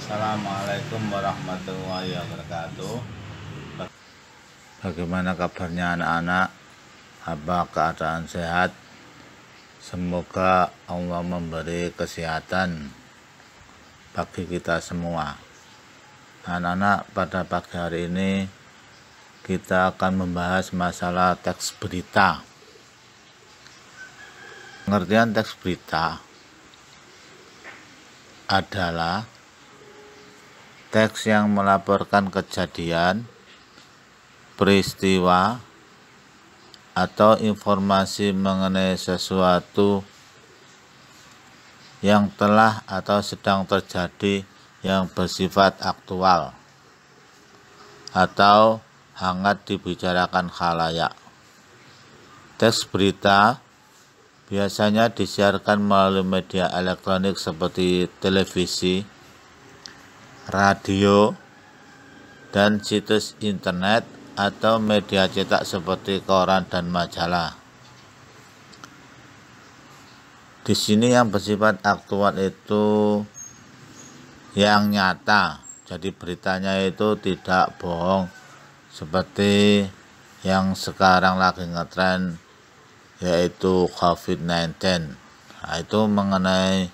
Assalamualaikum warahmatullahi wabarakatuh. Bagaimana kabarnya anak-anak? Apa keadaan sehat? Semoga Allah memberi kesehatan bagi kita semua. Anak-anak, pada pagi hari ini kita akan membahas masalah teks berita. Pengertian teks berita adalah teks yang melaporkan kejadian, peristiwa, atau informasi mengenai sesuatu yang telah atau sedang terjadi yang bersifat aktual atau hangat dibicarakan khalayak. Teks berita biasanya disiarkan melalui media elektronik seperti televisi, radio, dan situs internet atau media cetak seperti koran dan majalah. Di sini yang bersifat aktual itu yang nyata, jadi beritanya itu tidak bohong seperti yang sekarang lagi ngetren, yaitu COVID-19. Nah, itu mengenai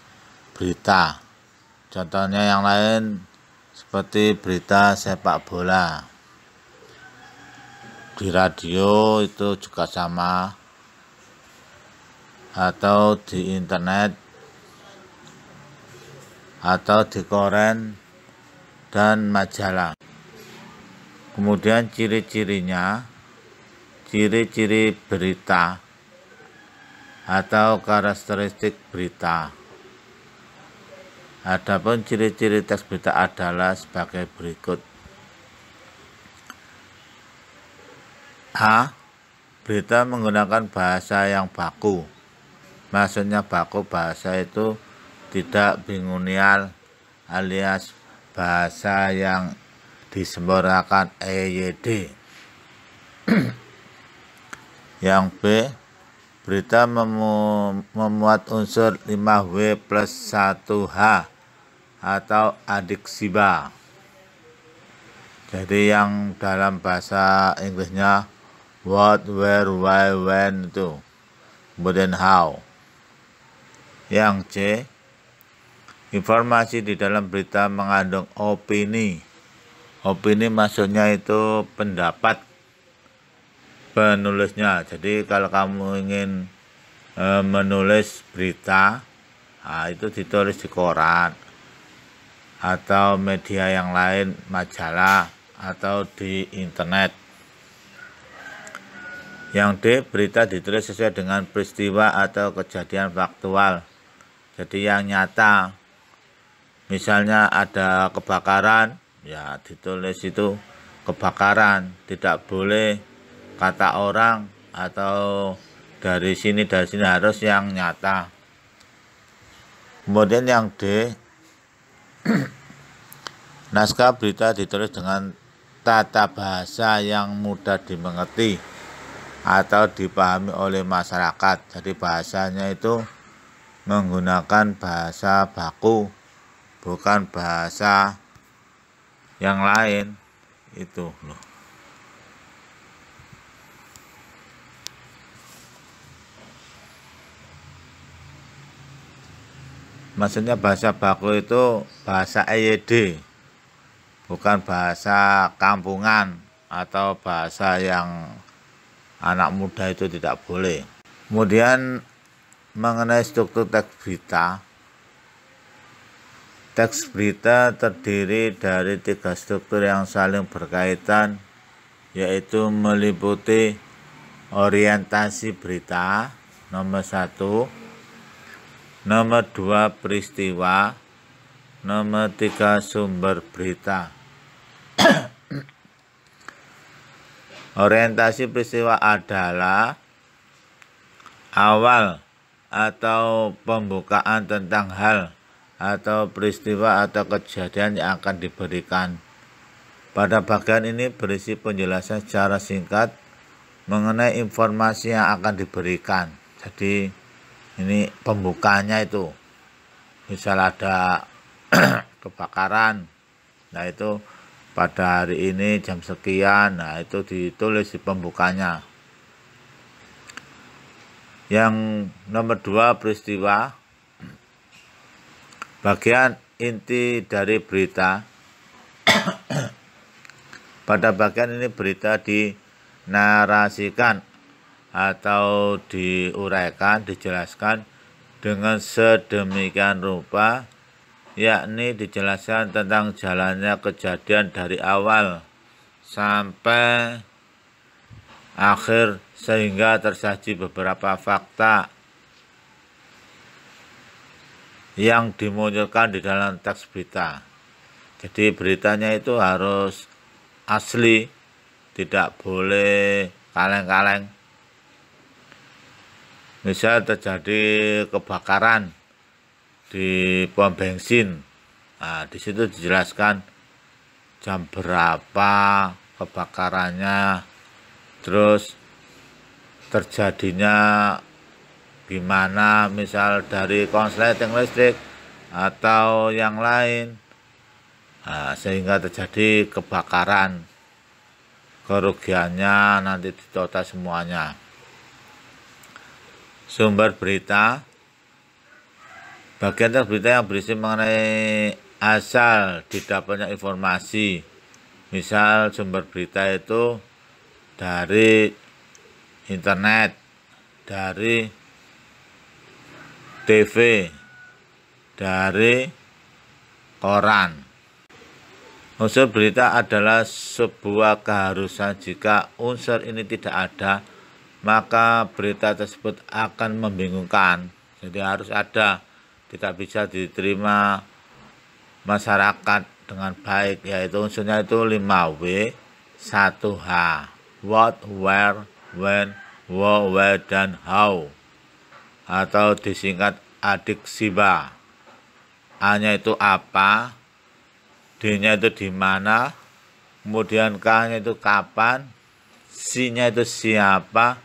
berita. Contohnya yang lain seperti berita sepak bola. Di radio itu juga sama, atau di internet, atau di koran dan majalah. Kemudian ciri-cirinya, ciri-ciri berita atau karakteristik berita. Adapun ciri-ciri teks berita adalah sebagai berikut. A. Berita menggunakan bahasa yang baku. Maksudnya baku, bahasa itu tidak bingunial alias bahasa yang disempurnakan EYD. Yang B. Berita memuat unsur 5W plus 1H atau adiksiba. Jadi yang dalam bahasa Inggrisnya what, where, why, when itu. Kemudian how. Yang C. Informasi di dalam berita mengandung opini. Opini maksudnya itu pendapat penulisnya. Jadi kalau kamu ingin menulis berita, nah itu ditulis di koran atau media yang lain, majalah atau di internet. Yang D. Berita ditulis sesuai dengan peristiwa atau kejadian faktual, jadi yang nyata. Misalnya ada kebakaran, ya ditulis itu kebakaran, tidak boleh kata orang atau dari sini harus yang nyata. Kemudian yang D. Naskah berita ditulis dengan tata bahasa yang mudah dimengerti atau dipahami oleh masyarakat. Jadi bahasanya itu menggunakan bahasa baku, bukan bahasa yang lain. Itu loh. Maksudnya bahasa baku itu bahasa EYD, bukan bahasa kampungan atau bahasa yang anak muda itu tidak boleh. Kemudian mengenai struktur teks berita. Teks berita terdiri dari 3 struktur yang saling berkaitan, yaitu meliputi orientasi berita, nomor 1, nomor 2 peristiwa, nomor 3 sumber berita. Orientasi peristiwa adalah awal atau pembukaan tentang hal atau peristiwa atau kejadian yang akan diberikan. Pada bagian ini berisi penjelasan secara singkat mengenai informasi yang akan diberikan. Jadi ini pembukanya itu. Misal ada kebakaran. Nah itu pada hari ini jam sekian, nah itu ditulis di pembukanya. Yang nomor 2, peristiwa. Bagian inti dari berita. Pada bagian ini berita dinarasikan atau diuraikan, dijelaskan dengan sedemikian rupa, yakni dijelaskan tentang jalannya kejadian dari awal sampai akhir sehingga tersaji beberapa fakta yang dimunculkan di dalam teks berita. Jadi beritanya itu harus asli, tidak boleh kaleng-kaleng. Misal terjadi kebakaran di pom bensin, nah di situ dijelaskan jam berapa kebakarannya, terus terjadinya gimana, misal dari konsleting listrik atau yang lain, nah, sehingga terjadi kebakaran, kerugiannya nanti ditota semuanya. Sumber berita. Bagian teks berita yang berisi mengenai asal didapatnya informasi. Misal sumber berita itu dari internet, dari TV, dari koran. Unsur berita adalah sebuah keharusan. Jika unsur ini tidak ada, maka berita tersebut akan membingungkan. Jadi harus ada, tidak bisa diterima masyarakat dengan baik, yaitu unsurnya itu 5W, 1H. What, where, when, who, where, dan how, atau disingkat adiksiba. A-nya itu apa, D-nya itu di mana, kemudian K-nya itu kapan, C-nya itu siapa,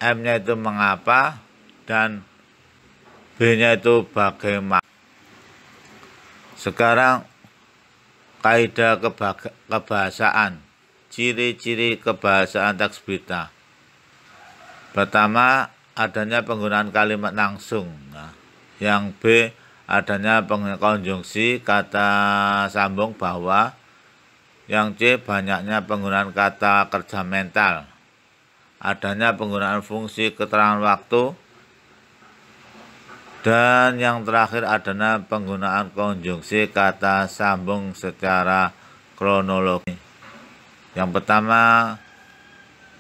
M-nya itu mengapa, dan B-nya itu bagaimana. Sekarang kaidah kebahasaan, ciri-ciri kebahasaan teks berita. Pertama, adanya penggunaan kalimat langsung. Nah, yang B, adanya konjungsi kata sambung bahwa. Yang C, banyaknya penggunaan kata kerja mental. Adanya penggunaan fungsi keterangan waktu. Dan yang terakhir adanya penggunaan konjungsi kata sambung secara kronologi. Yang pertama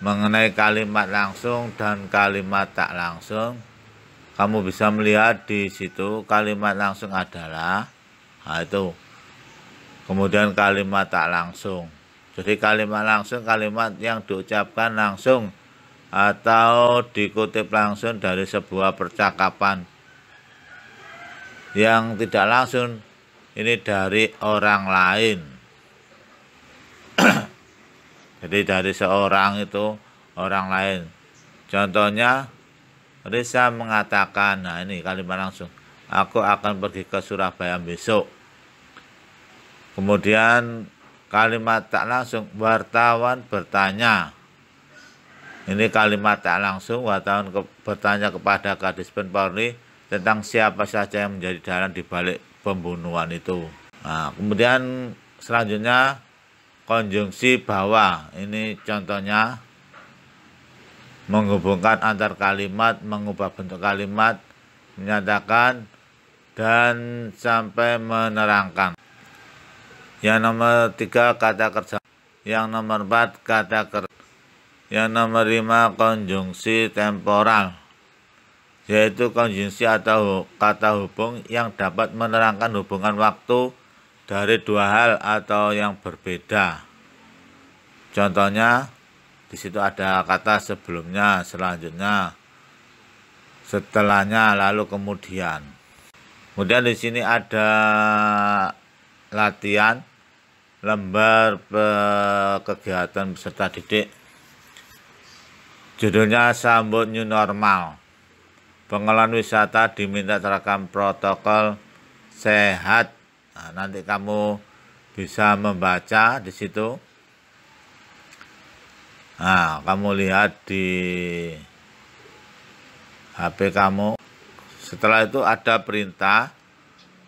mengenai kalimat langsung dan kalimat tak langsung. Kamu bisa melihat di situ kalimat langsung adalah, nah itu. Kemudian kalimat tak langsung. Jadi kalimat langsung kalimat yang diucapkan langsung atau dikutip langsung dari sebuah percakapan. Yang tidak langsung ini dari orang lain. Jadi dari seorang itu orang lain. Contohnya Risa mengatakan, nah ini kalimat langsung, aku akan pergi ke Surabaya besok. Kemudian kalimat tak langsung, wartawan bertanya. Ini kalimat tak langsung, wartawan bertanya kepada Kadis Polri tentang siapa saja yang menjadi dalang di balik pembunuhan itu. Nah, kemudian selanjutnya konjungsi bahwa. Ini contohnya menghubungkan antar kalimat, mengubah bentuk kalimat, menyatakan, dan sampai menerangkan. Yang nomor 3 kata kerja. Yang nomor 4 kata kerja. Yang nomor 5 konjungsi temporal, yaitu konjungsi atau kata hubung yang dapat menerangkan hubungan waktu dari dua hal atau yang berbeda. Contohnya di situ ada kata sebelumnya, selanjutnya, setelahnya, lalu kemudian. Kemudian di sini ada latihan lembar kegiatan peserta didik. Judulnya Sambut New Normal. Pengelola wisata diminta terekam protokol sehat Nah, nanti kamu bisa membaca di situ. Nah, kamu lihat di HP kamu. Setelah itu ada perintah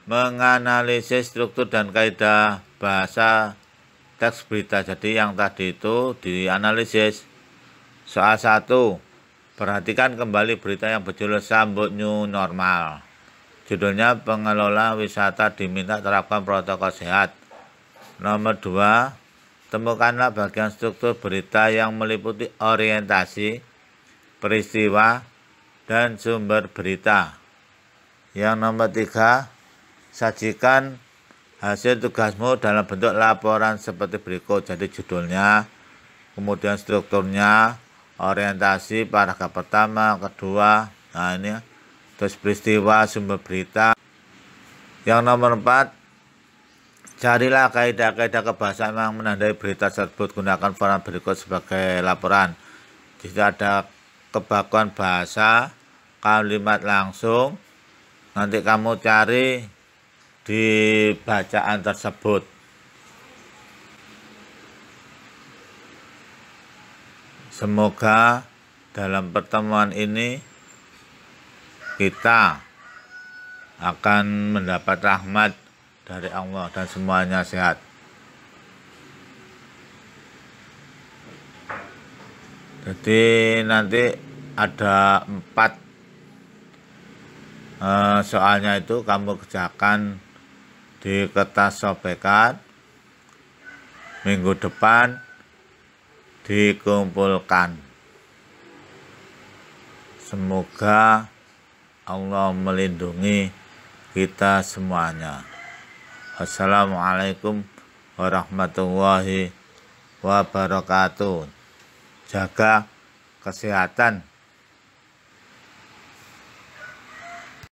menganalisis struktur dan kaidah bahasa teks berita. Jadi yang tadi itu dianalisis. Soal 1, perhatikan kembali berita yang berjudul Sambut New Normal. Judulnya, pengelola wisata diminta terapkan protokol sehat. Nomor 2, temukanlah bagian struktur berita yang meliputi orientasi, peristiwa, dan sumber berita. Yang nomor 3, sajikan hasil tugasmu dalam bentuk laporan seperti berikut. Jadi judulnya, kemudian strukturnya, orientasi, paragraf pertama, kedua, nah ini, terus peristiwa, sumber berita. Yang nomor 4, carilah kaidah-kaidah kebahasaan yang menandai berita tersebut. Gunakan format berikut sebagai laporan. Jadi ada kebakuan bahasa, kalimat langsung. Nanti kamu cari di bacaan tersebut. Semoga dalam pertemuan ini kita akan mendapat rahmat dari Allah dan semuanya sehat. Jadi nanti ada 4 soalnya itu kamu kerjakan di kertas sobekan. Minggu depan dikumpulkan. Semoga Allah melindungi kita semuanya. Assalamualaikum warahmatullahi wabarakatuh. Jaga kesehatan.